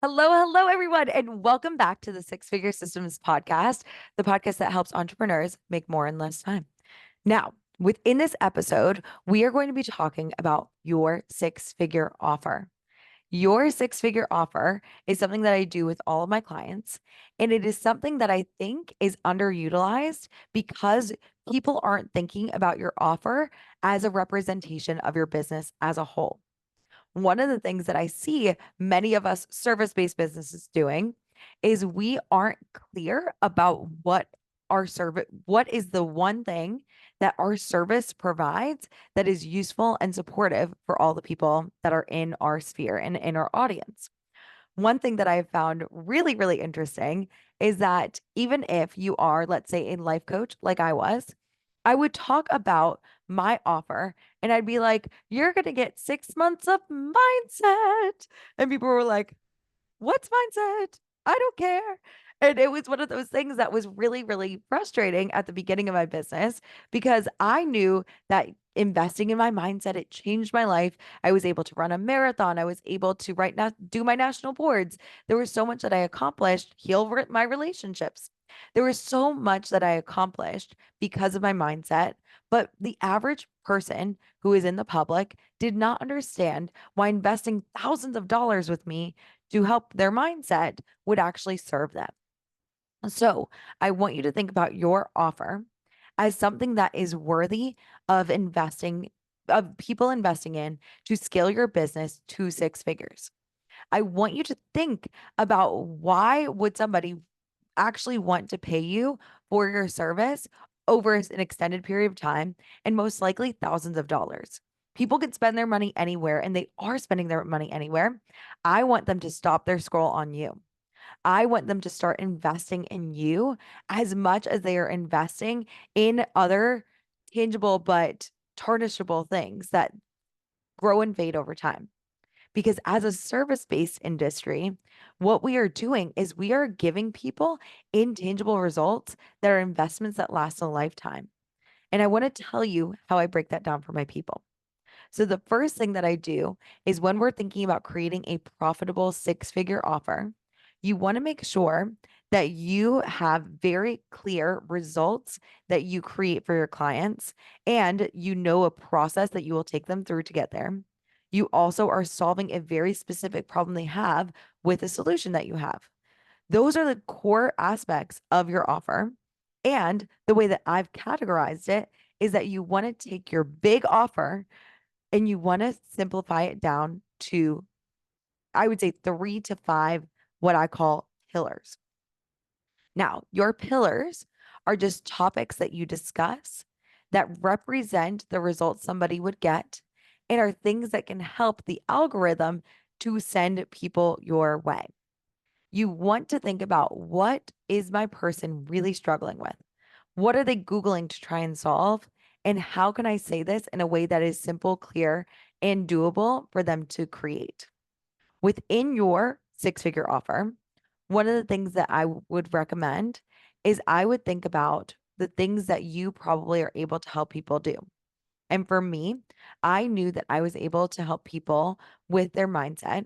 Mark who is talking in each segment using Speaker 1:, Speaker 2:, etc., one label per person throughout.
Speaker 1: Hello, everyone, and welcome back to the Six Figure Systems podcast, the podcast that helps entrepreneurs make more in less time. Now, within this episode, we are going to be talking about your six figure offer. Your six figure offer is something that I do with all of my clients, and it is something that I think is underutilized because people aren't thinking about your offer as a representation of your business as a whole. One of the things that I see many of us service based businesses doing is we aren't clear about what is the one thing that our service provides that is useful and supportive for all the people that are in our sphere and in our audience. One thing that I have found really, really interesting is that even if you are, let's say, a life coach like I was, I would talk about my offer and I'd be like, you're going to get 6 months of mindset. And people were like, what's mindset? I don't care. And it was one of those things that was really, really frustrating at the beginning of my business because I knew that investing in my mindset, it changed my life. I was able to run a marathon. I was able to do my national boards. There was so much that I accomplished, my relationships. There was so much that I accomplished because of my mindset. But the average person who is in the public did not understand why investing thousands of dollars with me to help their mindset would actually serve them. So I want you to think about your offer as something that is worthy of people investing in to scale your business to six figures. I want you to think about why would somebody actually want to pay you for your service over an extended period of time and most likely thousands of dollars. People can spend their money anywhere and they are spending their money anywhere. I want them to stop their scroll on you. I want them to start investing in you as much as they are investing in other tangible but tarnishable things that grow and fade over time. Because as a service based industry, what we are doing is we are giving people intangible results that are investments that last a lifetime. And I want to tell you how I break that down for my people. So, the first thing that I do is when we're thinking about creating a profitable six figure offer, you want to make sure that you have very clear results that you create for your clients and you know a process that you will take them through to get there. You also are solving a very specific problem they have with a solution that you have. Those are the core aspects of your offer. And the way that I've categorized it is that you want to take your big offer and you want to simplify it down to, I would say, 3 to 5, what I call pillars. Now, your pillars are just topics that you discuss that represent the results somebody would get and are things that can help the algorithm to send people your way. You want to think about what is my person really struggling with? What are they Googling to try and solve? And how can I say this in a way that is simple, clear, and doable for them to create? Within your six figure offer, one of the things that I would recommend is I would think about the things that you probably are able to help people do. And for me, I knew that I was able to help people with their mindset.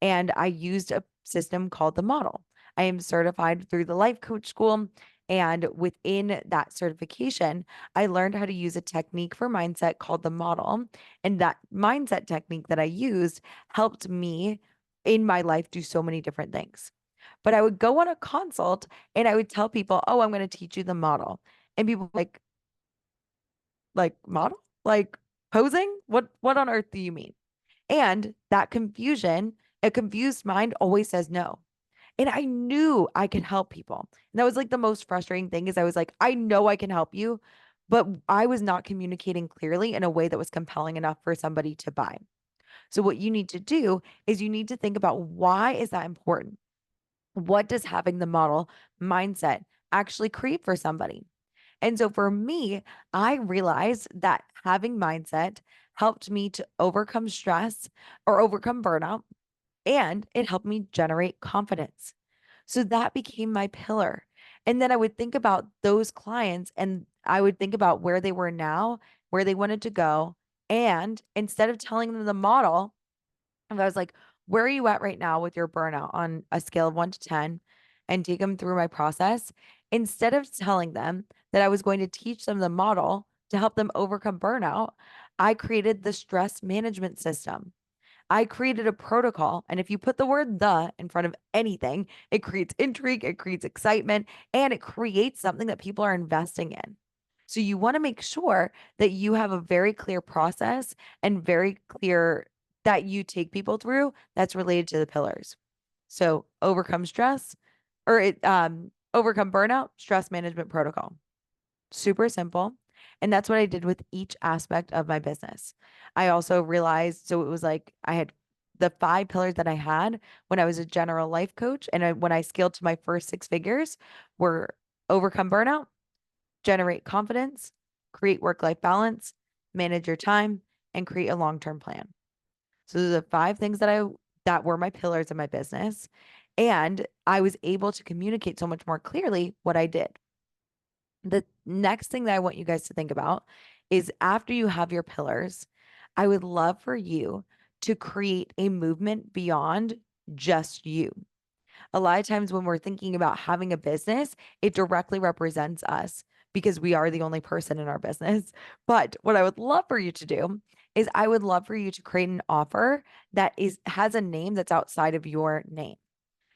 Speaker 1: And I used a system called the model. I am certified through the life coach school. And within that certification, I learned how to use a technique for mindset called the model. And that mindset technique that I used helped me in my life do so many different things. But I would go on a consult and I would tell people, oh, I'm going to teach you the model. And people like model? Like posing? What on earth do you mean? And that confusion, a confused mind always says no. And I knew I could help people. And that was like the most frustrating thing is I was like, I know I can help you, but I was not communicating clearly in a way that was compelling enough for somebody to buy. So what you need to do is you need to think about why is that important? What does having the model mindset actually create for somebody? And so for me, I realized that having mindset helped me to overcome stress or overcome burnout, and it helped me generate confidence. So that became my pillar. And then I would think about those clients and I would think about where they were now, where they wanted to go. And instead of telling them the model, and I was like, where are you at right now with your burnout on a scale of 1 to 10, and take them through my process. Instead of telling them that I was going to teach them the model to help them overcome burnout, I created the stress management system. I created a protocol. And if you put the word the in front of anything, it creates intrigue, it creates excitement, and it creates something that people are investing in. So you want to make sure that you have a very clear process and very clear that you take people through that's related to the pillars. So overcome stress or overcome burnout, stress management protocol. Super simple. And that's what I did with each aspect of my business. I also realized, so it was like I had the 5 pillars that I had when I was a general life coach. And when I scaled to my first 6 figures were overcome burnout, generate confidence, create work-life balance, manage your time, and create a long-term plan. So those are the 5 things that were my pillars of my business. And I was able to communicate so much more clearly what I did. The next thing that I want you guys to think about is after you have your pillars, I would love for you to create a movement beyond just you. A lot of times when we're thinking about having a business, it directly represents us because we are the only person in our business. But what I would love for you to do is I would love for you to create an offer that has a name that's outside of your name.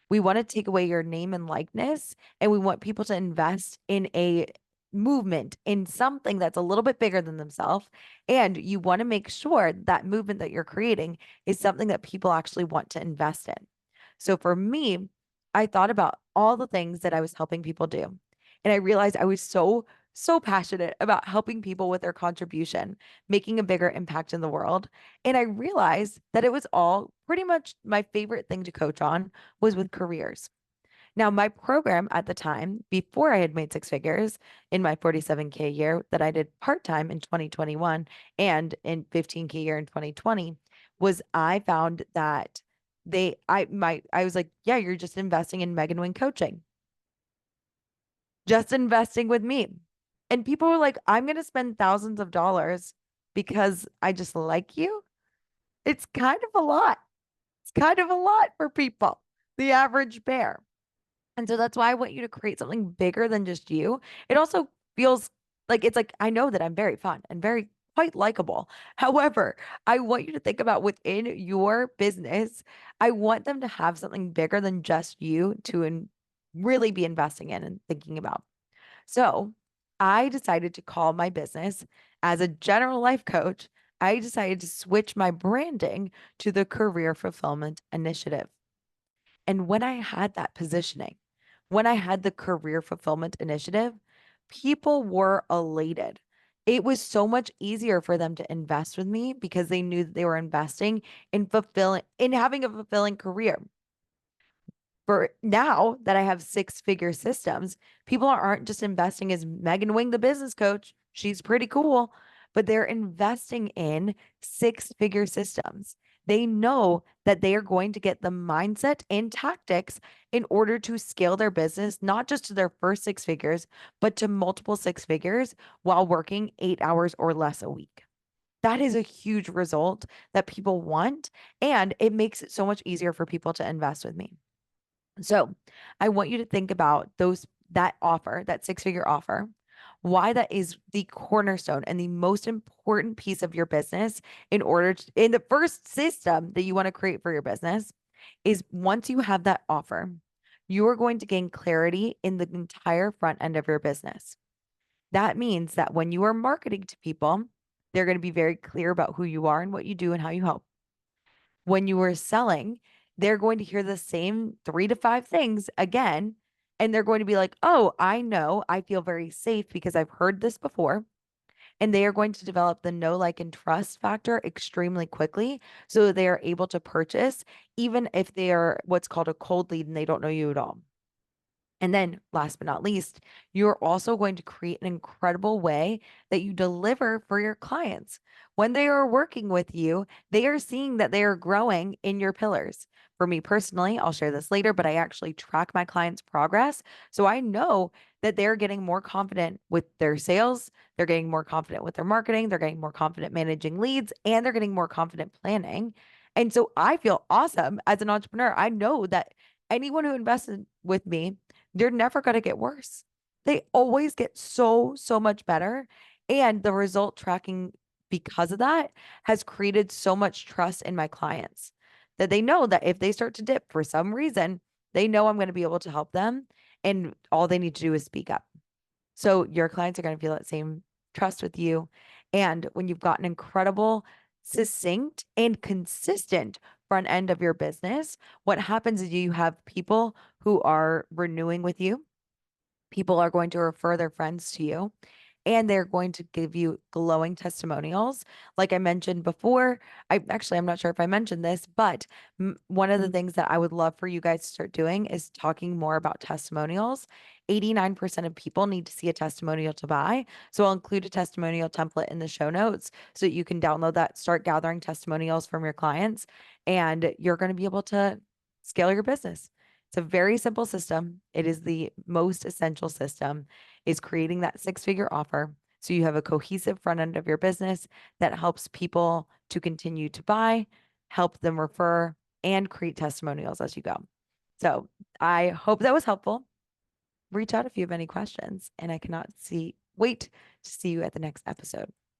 Speaker 1: We want to take away your name and likeness, and we want people to invest in a movement, in something that's a little bit bigger than themselves. And you want to make sure that movement that you're creating is something that people actually want to invest in. So for me, I thought about all the things that I was helping people do. And I realized I was so passionate about helping people with their contribution, making a bigger impact in the world. And I realized that it was all pretty much my favorite thing to coach on was with careers. Now, my program at the time, before I had made 6 figures in my 47K year that I did part time in 2021 and in 15K year in 2020, was I found that I was like, yeah, you're just investing in Megan Wing coaching, just investing with me. And people were like, I'm going to spend thousands of dollars because I just like you. It's kind of a lot. It's kind of a lot for people, the average bear. And so that's why I want you to create something bigger than just you. It also feels like it's like I know that I'm very fun and very quite likable. However, I want you to think about within your business, I want them to have something bigger than just you to really be investing in and thinking about. So I decided to call my business as a general life coach. I decided to switch my branding to the Career Fulfillment Initiative. And when I had that positioning, when I had the Career Fulfillment Initiative, people were elated. It was so much easier for them to invest with me because they knew that they were investing in having a fulfilling career. For now that I have 6 figure systems, people aren't just investing as Megan Wing, the business coach. She's pretty cool, but they're investing in 6 figure systems. They know that they are going to get the mindset and tactics in order to scale their business, not just to their first 6 figures, but to multiple 6 figures while working 8 hours or less a week. That is a huge result that people want, and it makes it so much easier for people to invest with me. So I want you to think about that offer, that 6 figure offer, why that is the cornerstone and the most important piece of your business in the first system that you want to create for your business is once you have that offer, you are going to gain clarity in the entire front end of your business. That means that when you are marketing to people, they're going to be very clear about who you are and what you do and how you help. When you are selling, they're going to hear the same 3 to 5 things again. And they're going to be like, oh, I know, I feel very safe because I've heard this before. And they are going to develop the know, like, and trust factor extremely quickly so that they are able to purchase, even if they are what's called a cold lead and they don't know you at all. And then, last but not least, you're also going to create an incredible way that you deliver for your clients. When they are working with you, they are seeing that they are growing in your pillars. For me personally, I'll share this later, but I actually track my clients' progress. So I know that they're getting more confident with their sales, they're getting more confident with their marketing, they're getting more confident managing leads, and they're getting more confident planning. And so I feel awesome as an entrepreneur. I know that anyone who invested with me, they're never going to get worse. They always get so much better. And the result tracking because of that has created so much trust in my clients that they know that if they start to dip for some reason, they know I'm going to be able to help them. And all they need to do is speak up. So your clients are going to feel that same trust with you. And when you've got an incredible, succinct, and consistent front end of your business, what happens is you have people who are renewing with you. People are going to refer their friends to you and they're going to give you glowing testimonials. Like I mentioned before, I'm not sure if I mentioned this, but one of the things that I would love for you guys to start doing is talking more about testimonials. 89% of people need to see a testimonial to buy. So I'll include a testimonial template in the show notes so that you can download that, start gathering testimonials from your clients, and you're going to be able to scale your business. It's a very simple system. It is the most essential system, is creating that six-figure offer. So you have a cohesive front end of your business that helps people to continue to buy, help them refer, and create testimonials as you go. So I hope that was helpful. Reach out if you have any questions, and I cannot wait to see you at the next episode.